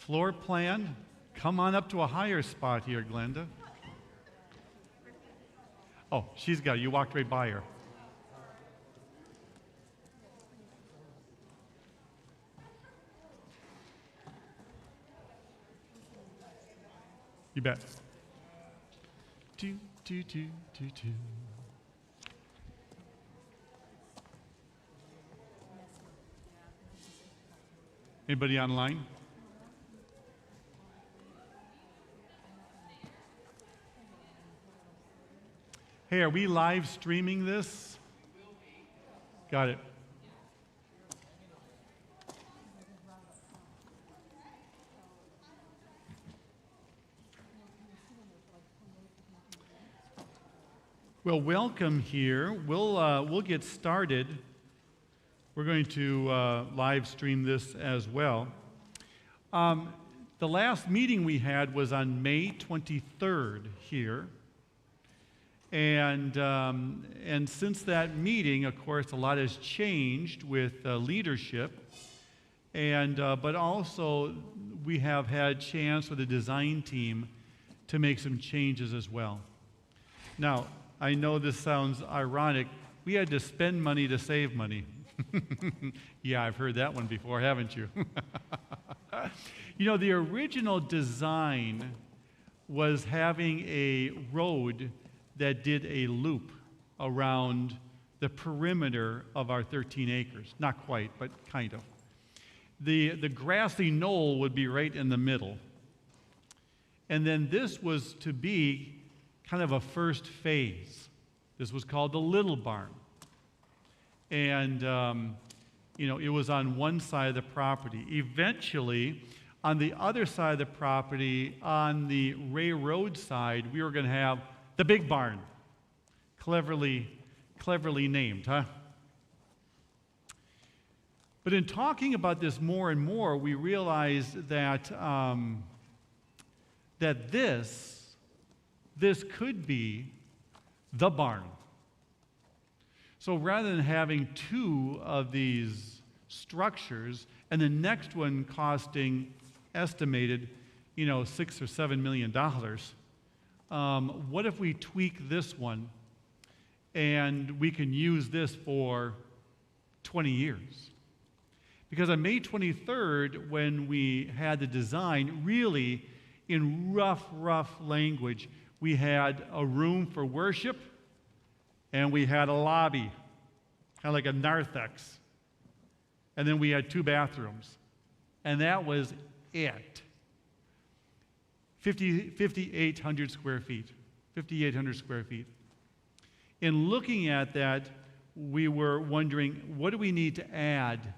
Floor plan. Come on up to a higher spot here, Glenda. Oh, she's got it. You walked right by her. You bet. Do, do, do, do, do. Anybody online? Hey, are we live streaming this? Got it. Well, welcome here. We'll get started. We're going to live stream this as well. The last meeting we had was on May 23rd here. And since that meeting, of course, a lot has changed with leadership. But also, we have had chance with the design team to make some changes as well. Now, I know this sounds ironic. We had to spend money to save money. Yeah, I've heard that one before, haven't you? You know, the original design was having a road that did a loop around the perimeter of our 13 acres. Not quite, but kind of. The grassy knoll would be right in the middle. And then this was to be kind of a first phase. This was called the Little Barn. And, it was on one side of the property. Eventually, on the other side of the property, on the Ray Road side, we were going to have the Big Barn. Cleverly named, huh? But in talking about this more and more, we realized that this could be the barn. So rather than having two of these structures and the next one costing estimated, $6 or $7 million, what if we tweak this one and we can use this for 20 years? Because on May 23rd, when we had the design, really in rough language, we had a room for worship and we had a lobby, kind of like a narthex. And then we had 2 bathrooms. And that was it. 5,800 square feet. 5,800 square feet. In looking at that, we were wondering, what do we need to add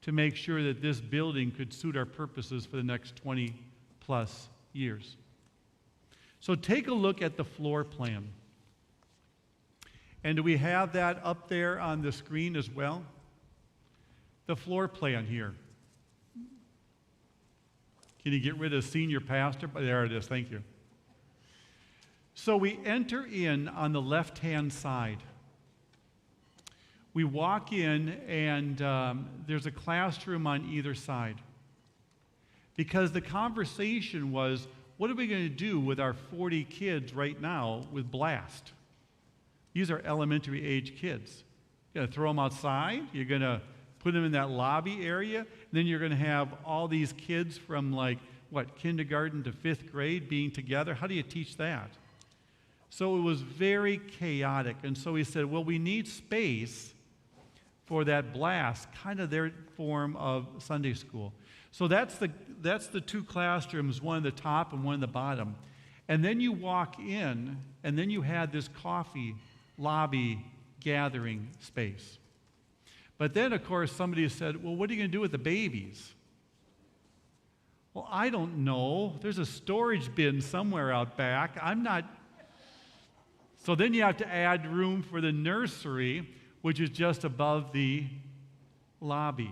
to make sure that this building could suit our purposes for the next 20 plus years? So take a look at the floor plan. And do we have that up there on the screen as well? The floor plan here. Can you get rid of senior pastor? There it is, thank you. So we enter in on the left-hand side. We walk in and there's a classroom on either side. Because the conversation was, what are we going to do with our 40 kids right now with BLAST? These are elementary age kids. You're going to throw them outside. You're going to put them in that lobby area. And then you're going to have all these kids from kindergarten to 5th grade being together. How do you teach that? So it was very chaotic. And so we said, well, we need space for that BLAST, kind of their form of Sunday school. So that's the 2 classrooms, one at the top and one at the bottom. And then you walk in, and then you had this coffee lobby gathering space. But then, of course, somebody said, well, what are you going to do with the babies? Well, I don't know. There's a storage bin somewhere out back. So then you have to add room for the nursery, which is just above the lobby.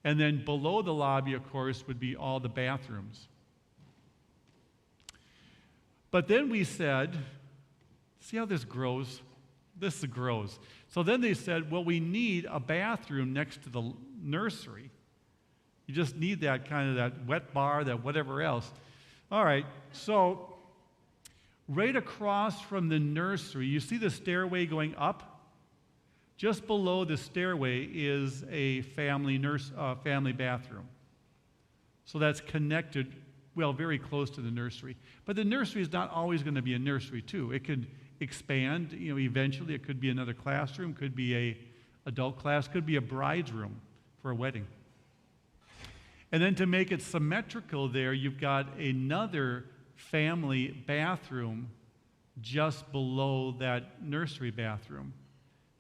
And then below the lobby, of course, would be all the bathrooms. But then we said, see how this grows? This grows. So then they said, well, we need a bathroom next to the nursery. You just need that kind of that wet bar, that whatever else. All right, so right across from the nursery, you see the stairway going up? Just below the stairway is a family bathroom. So that's connected, well, very close to the nursery. But the nursery is not always going to be a nursery, too. It could expand, eventually. It could be another classroom, could be a adult class, could be a bride's room for a wedding. And then to make it symmetrical there, you've got another family bathroom just below that nursery bathroom.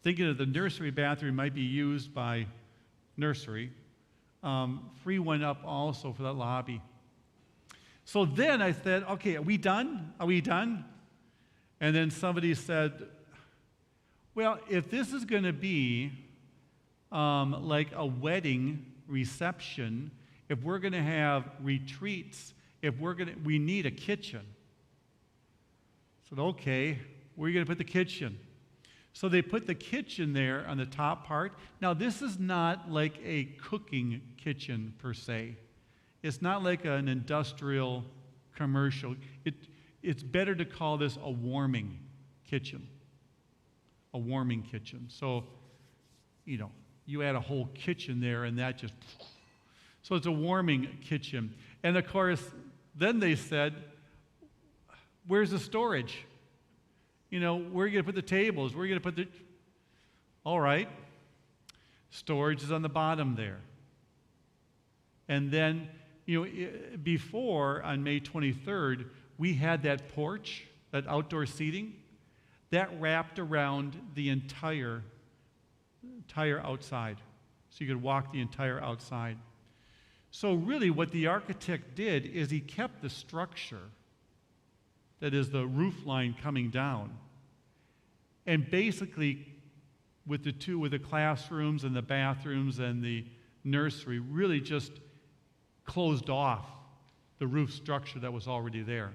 Thinking that the nursery bathroom might be used by nursery. Free one up also for that lobby. So then I said, okay, are we done? Are we done? And then somebody said, well, if this is going to be like a wedding reception, if we're going to have retreats, we need a kitchen. I said, okay, where are you going to put the kitchen? So they put the kitchen there on the top part. Now, this is not like a cooking kitchen per se. It's not like an industrial commercial. It's better to call this a warming kitchen. A warming kitchen. So, you add a whole kitchen there and that just... So it's a warming kitchen. And of course, then they said, where's the storage? Where are you going to put the tables? Where are you going to put the... All right. Storage is on the bottom there. And then, before, on May 23rd, we had that porch, that outdoor seating, that wrapped around the entire outside. So you could walk the entire outside. So really what the architect did is he kept the structure, that is the roof line coming down, and basically with the classrooms and the bathrooms and the nursery really just closed off the roof structure that was already there.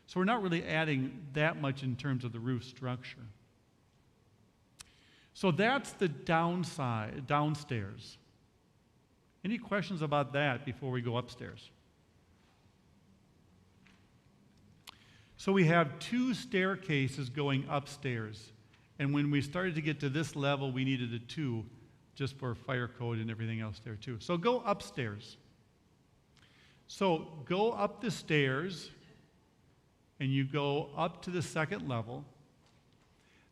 So we're not really adding that much in terms of the roof structure. So that's the downstairs. Any questions about that before we go upstairs? So we have 2 staircases going upstairs. And when we started to get to this level, we needed a 2 just for fire code and everything else there too. So go upstairs. So go up the stairs and you go up to the 2nd level.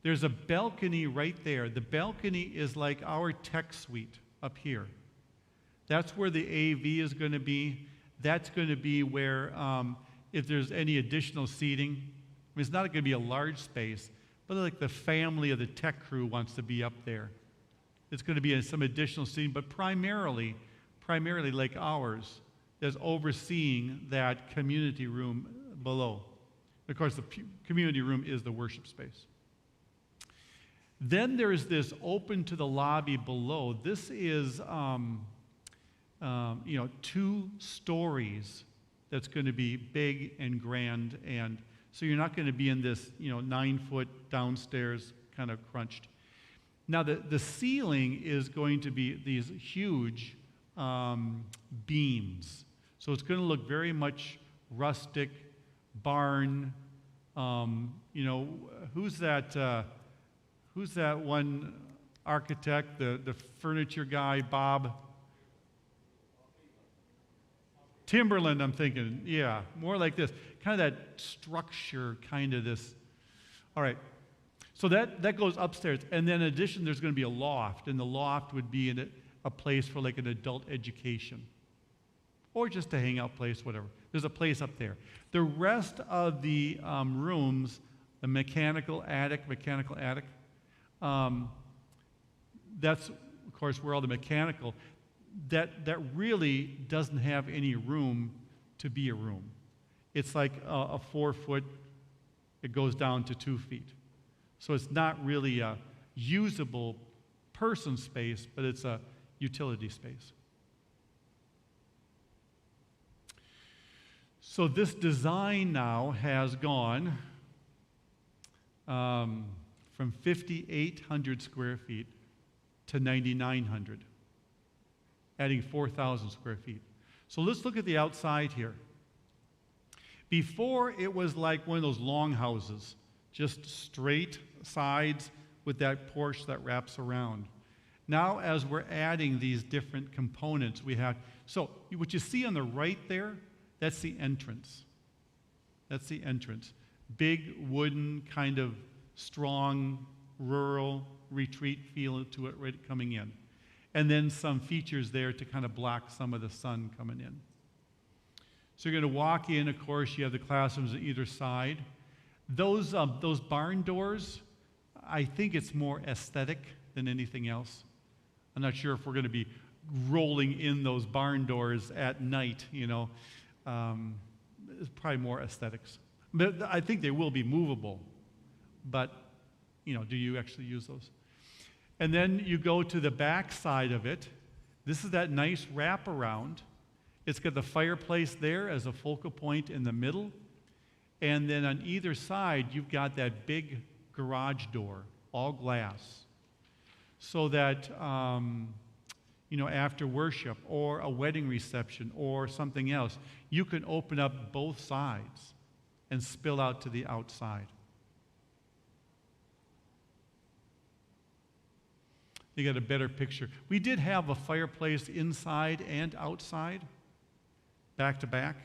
There's a balcony right there. The balcony is like our tech suite up here. That's where the AV is going to be. That's going to be where, if there's any additional seating, it's not going to be a large space, but like the family of the tech crew wants to be up there. It's going to be some additional seating, but primarily like ours, is overseeing that community room below. Of course, the community room is the worship space. Then there's this open to the lobby below. This is, 2 stories that's going to be big and grand, and so you're not going to be in this, 9-foot downstairs kind of crunched. Now the ceiling is going to be these huge beams, so it's going to look very much rustic, barn. Who's that one architect, the furniture guy, Bob? Timberland, I'm thinking. Yeah, more like this. Kind of that structure, kind of this. All right. So that goes upstairs. And then in addition, there's going to be a loft. And the loft would be in a place for like an adult education. Or just a hangout place, whatever. There's a place up there. The rest of the rooms, the mechanical attic, that's, of course, where all the mechanical, that really doesn't have any room to be a room. It's like a 4-foot, it goes down to 2 feet. So it's not really a usable person space, but it's a utility space. So this design now has gone from 5,800 square feet to 9,900, adding 4,000 square feet. So let's look at the outside here. Before, it was like one of those long houses, just straight sides with that porch that wraps around. Now, as we're adding these different components, we have, so what you see on the right there, that's the entrance. That's the entrance. Big, wooden, kind of strong, rural retreat feel to it right coming in. And then some features there to kind of block some of the sun coming in. So you're going to walk in, of course, you have the classrooms on either side. Those barn doors, I think it's more aesthetic than anything else. I'm not sure if we're going to be rolling in those barn doors at night, you know. It's probably more aesthetics. But I think they will be movable. But, you know, do you actually use those? And then you go to the back side of it. This is that nice wraparound. It's got the fireplace there as a focal point in the middle. And then on either side, you've got that big garage door, all glass. So that, you know, after worship or a wedding reception or something else, you can open up both sides and spill out to the outside. You get a better picture. We did have a fireplace inside and outside, back to back.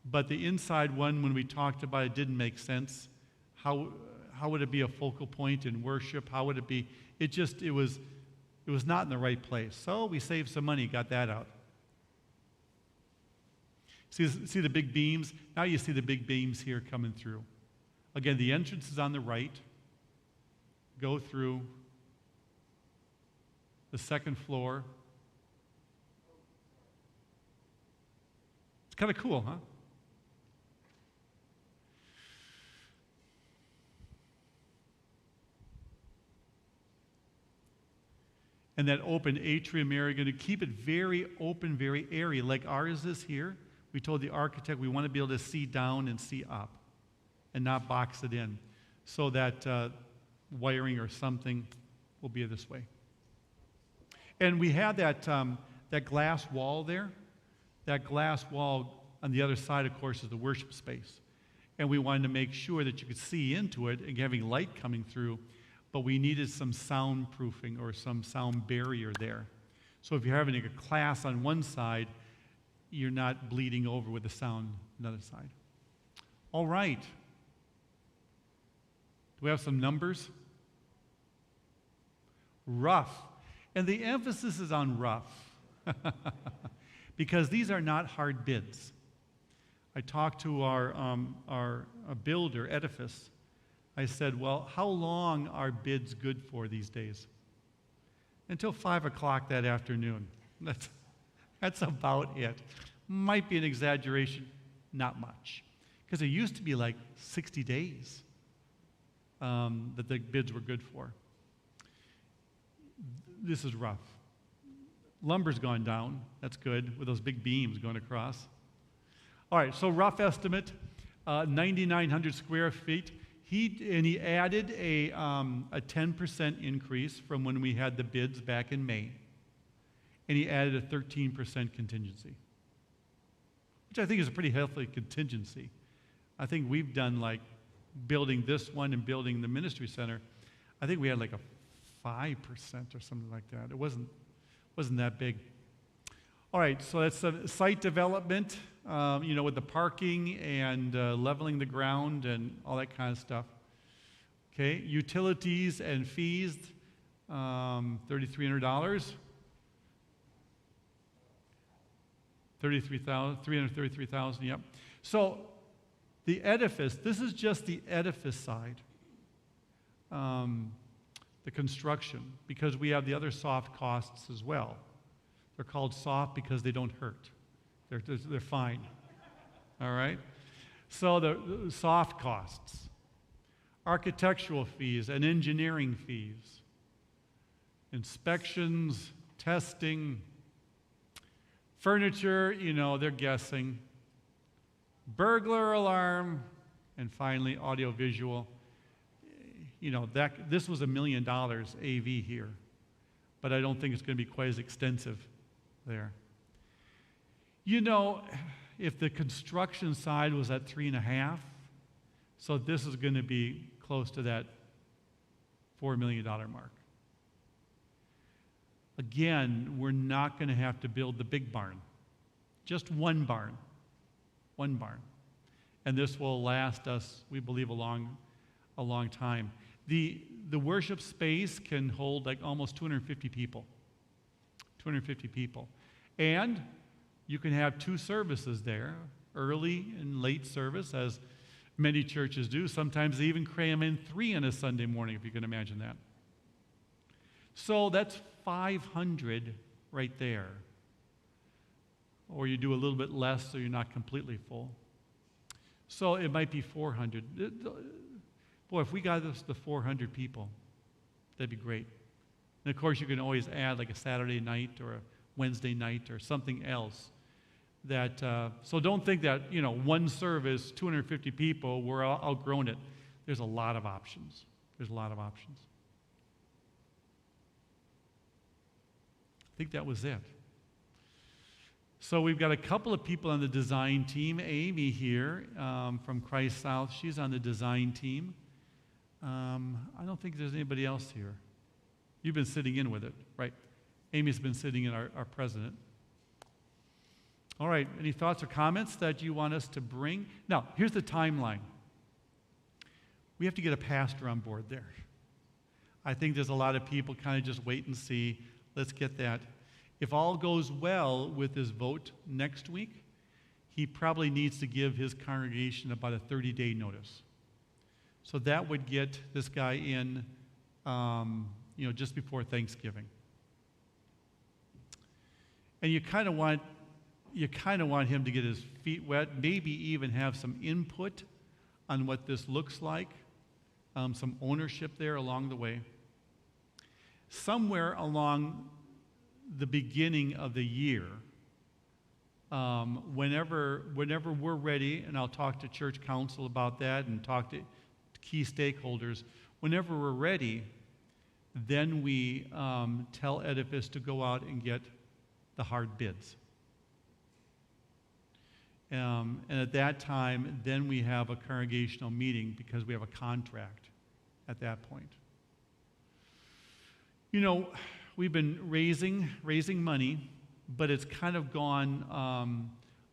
But the inside one, when we talked about it, didn't make sense. How would it be a focal point in worship? How would it be? It was not in the right place. So we saved some money, got that out. See the big beams? Now you see the big beams here coming through. Again, the entrance is on the right. Go through the second floor. It's kind of cool, huh? And that open atrium area, going to keep it very open, very airy, like ours is here. We told the architect we want to be able to see down and see up and not box it in so that wiring or something will be this way. And we had that glass wall there. That glass wall on the other side, of course, is the worship space. And we wanted to make sure that you could see into it and having light coming through, but we needed some soundproofing or some sound barrier there. So if you're having a class on one side, you're not bleeding over with the sound on the other side. All right. Do we have some numbers? Rough. And the emphasis is on rough. Because these are not hard bids. I talked to our builder, Edifice. I said, well, how long are bids good for these days? Until 5 o'clock that afternoon. That's about it. Might be an exaggeration, not much. Because it used to be like 60 days that the bids were good for. This is rough. Lumber's gone down. That's good, with those big beams going across. All right, so rough estimate, 9,900 square feet. He added a 10% increase from when we had the bids back in May. And he added a 13% contingency, which I think is a pretty healthy contingency. I think we've done like building this one and building the ministry center. I think we had like a 5% or something like that. It wasn't that big. All right, so that's site development, with the parking and leveling the ground and all that kind of stuff. Okay, utilities and fees, $3,300. $333,000, yep. So the edifice, this is just the edifice side, the construction, because we have the other soft costs as well. They're called soft because they don't hurt. They're fine. All right? So the soft costs, architectural fees and engineering fees, inspections, testing, furniture, they're guessing, burglar alarm, and finally audiovisual. This was $1 million AV here, but I don't think it's going to be quite as extensive there. You know, if the construction side was at 3.5, so this is going to be close to that $4 million mark. Again, we're not going to have to build the big barn. Just one barn. One barn. And this will last us, we believe, a long time. The worship space can hold like almost 250 people. 250 people. And you can have 2 services there, early and late service, as many churches do. Sometimes they even cram in 3 on a Sunday morning, if you can imagine that. So that's 500 right there. Or you do a little bit less so you're not completely full. So it might be 400. Boy, if we got this to 400 people, that'd be great. And of course, you can always add like a Saturday night or a Wednesday night or something else. So don't think that, one service, 250 people, we're outgrown it. There's a lot of options. There's a lot of options. I think that was it. So we've got a couple of people on the design team. Amy here from Christ South, she's on the design team. I don't think there's anybody else here. You've been sitting in with it, right? Amy's been sitting in, our president. All right, any thoughts or comments that you want us to bring? Now, here's the timeline. We have to get a pastor on board there. I think there's a lot of people kind of just wait and see. Let's get that. If all goes well with his vote next week, he probably needs to give his congregation about a 30-day notice. So that would get this guy in, just before Thanksgiving. And you kind of want him to get his feet wet, maybe even have some input on what this looks like, some ownership there along the way. Somewhere along the beginning of the year, whenever we're ready, and I'll talk to church council about that and talk to key stakeholders, whenever we're ready, then we tell Edifice to go out and get the hard bids. And at that time, then we have a congregational meeting because we have a contract at that point. We've been raising money, but it's kind of gone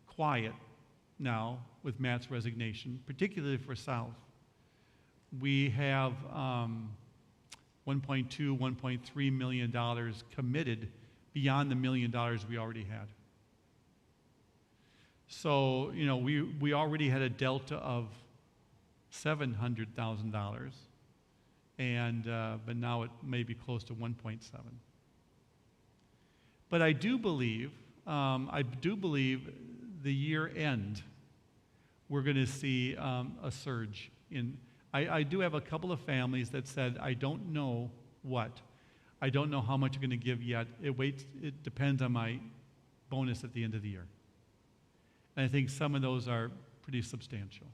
quiet now with Matt's resignation, particularly for South. We have $1.2, $1.3 million committed beyond the $1 million we already had. So, we already had a delta of $700,000, but now it may be close to 1.7. But I do believe the year end, we're going to see a surge in. I do have a couple of families that said, I don't know what. I don't know how much I'm going to give yet. It depends on my bonus at the end of the year. And I think some of those are pretty substantial.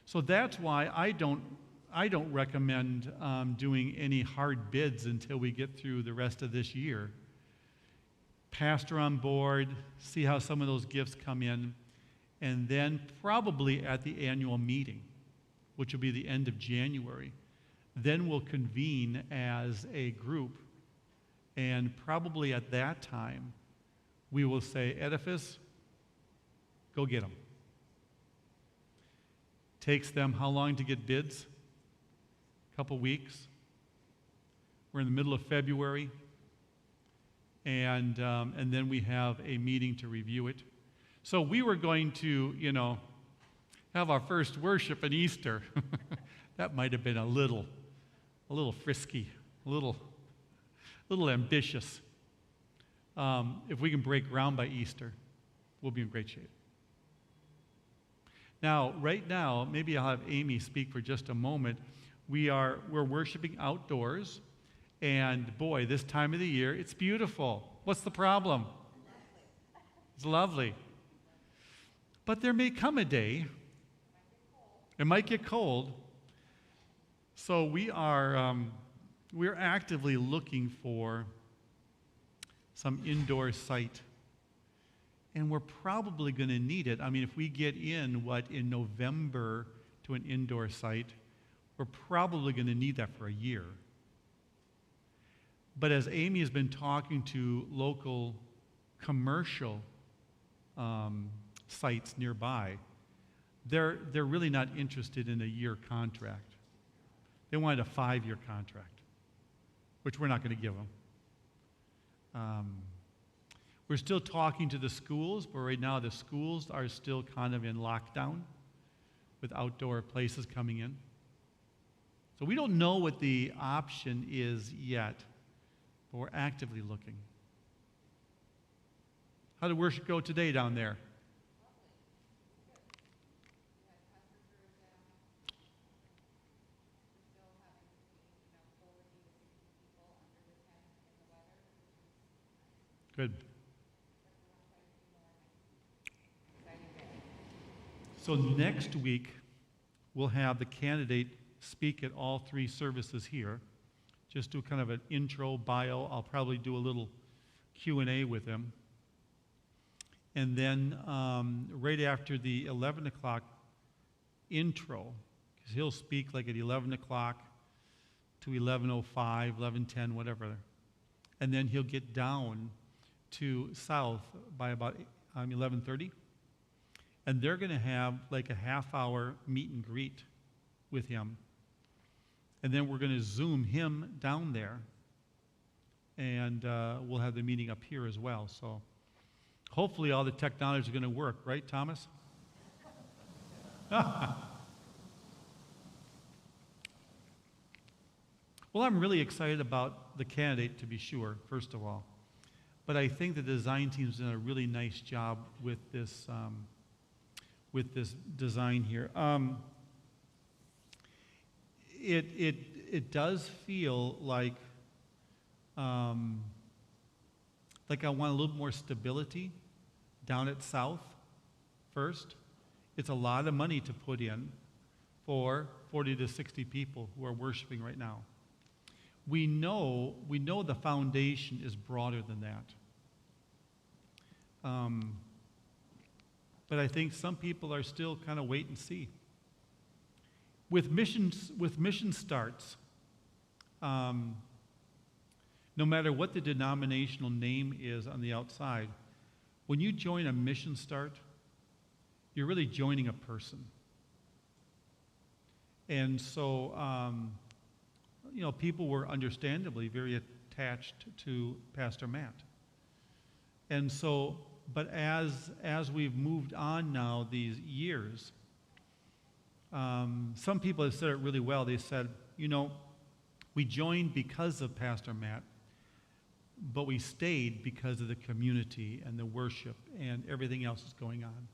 So that's why I don't recommend doing any hard bids until we get through the rest of this year. Pastor on board, see how some of those gifts come in, and then probably at the annual meeting, which will be the end of January, then we'll convene as a group, and probably at that time, we will say, Edifice, go get them. Takes them how long to get bids? A couple weeks. We're in the middle of February, and then we have a meeting to review it. So we were going to, have our first worship at Easter. That might have been a little frisky, a little ambitious. If we can break ground by Easter, we'll be in great shape. Now, right now, maybe I'll have Amy speak for just a moment. We're worshiping outdoors, and boy, this time of the year, it's beautiful. What's the problem? It's lovely. But there may come a day, it might get cold, so we're actively looking for some indoor site. And we're probably going to need it. I mean, if we get in November to an indoor site, we're probably going to need that for a year. But as Amy has been talking to local commercial sites nearby, they're really not interested in a year contract. They wanted a 5-year contract, which we're not going to give them. We're still talking to the schools, but right now the schools are still kind of in lockdown with outdoor places coming in. So we don't know what the option is yet, but we're actively looking. How did worship go today down there? Good. So next week, we'll have the candidate speak at all 3 services here. Just do kind of an intro, bio. I'll probably do a little Q&A with him. And then right after the 11 o'clock intro, because he'll speak like at 11 o'clock to 11:05, 11:10, whatever. And then he'll get down to South by about 11:30. And they're going to have like a half-hour meet and greet with him. And then we're going to Zoom him down there. And we'll have the meeting up here as well. So hopefully all the technology is going to work, right, Thomas? Well, I'm really excited about the candidate, to be sure, first of all. But I think the design team's done a really nice job with this design here. It does feel like I want a little more stability down at South first. It's a lot of money to put in for 40 to 60 people who are worshiping right now. We know the foundation is broader than that. But I think some people are still kind of wait and see. With mission starts, no matter what the denominational name is on the outside, when you join a mission start, you're really joining a person. And so, people were understandably very attached to Pastor Matt. And so, but as we've moved on now these years, some people have said it really well. They said, we joined because of Pastor Matt, but we stayed because of the community and the worship and everything else that's going on.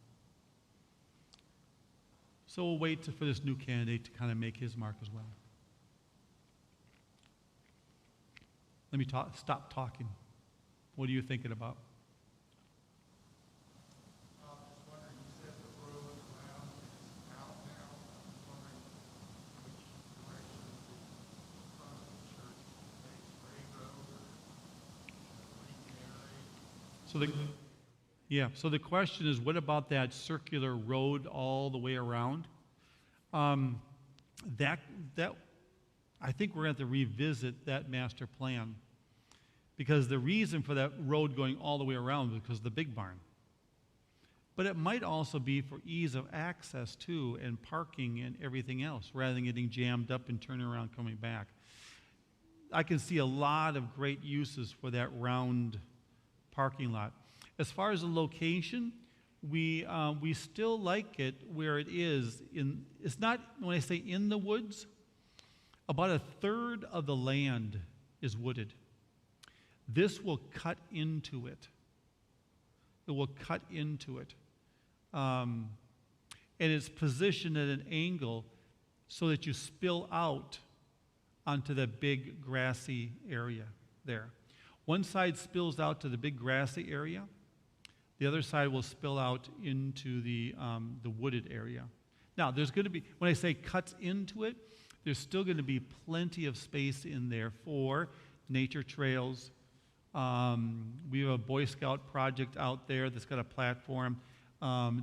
So we'll wait for this new candidate to kind of make his mark as well. Let me stop talking. What are you thinking about? So the question is, what about that circular road all the way around? That I think we're going to have to revisit that master plan, because the reason for that road going all the way around is because of the big barn. But it might also be for ease of access too, and parking and everything else, rather than getting jammed up and turning around coming back. I can see a lot of great uses for that round parking lot. As far as the location, we still like it where it is. It's not, when I say in the woods, about a third of the land is wooded. This will cut into it. It will cut into it. And it's positioned at an angle so that you spill out onto the big grassy area there. One side spills out to the big grassy area. The other side will spill out into the wooded area. Now, there's going to be, when I say cuts into it, there's still going to be plenty of space in there for nature trails, We have a Boy Scout project out there that's got a platform.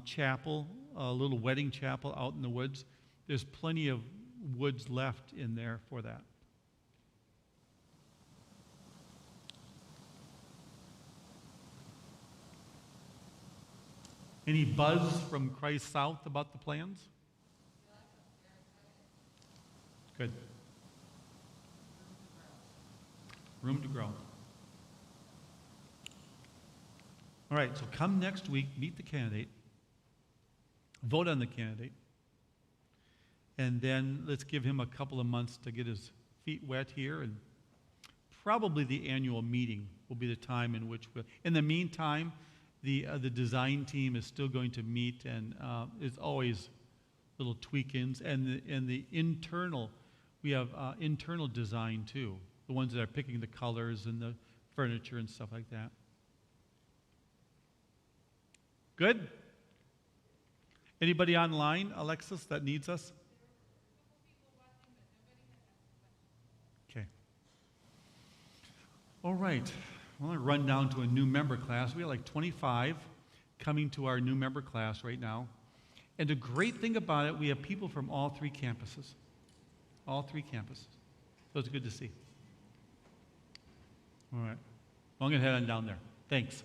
Chapel, a little wedding chapel out in the woods. There's plenty of woods left in there for that. Any buzz from Christ South about the plans? Good. Room to grow. All right, so come next week, meet the candidate, vote on the candidate, and then let's give him a couple of months to get his feet wet here, and probably the annual meeting will be the time in which we'll... In the meantime, the design team is still going to meet, and it's always little tweak-ins, and the internal, we have internal design too, the ones that are picking the colors and the furniture and stuff like that. Good? Anybody online, Alexis, that needs us? Okay. All right. I want to run down to a new member class. We have like 25 coming to our new member class right now. And the great thing about it, we have people from all three campuses. All three campuses. So it's good to see. All right. I'm going to head on down there. Thanks.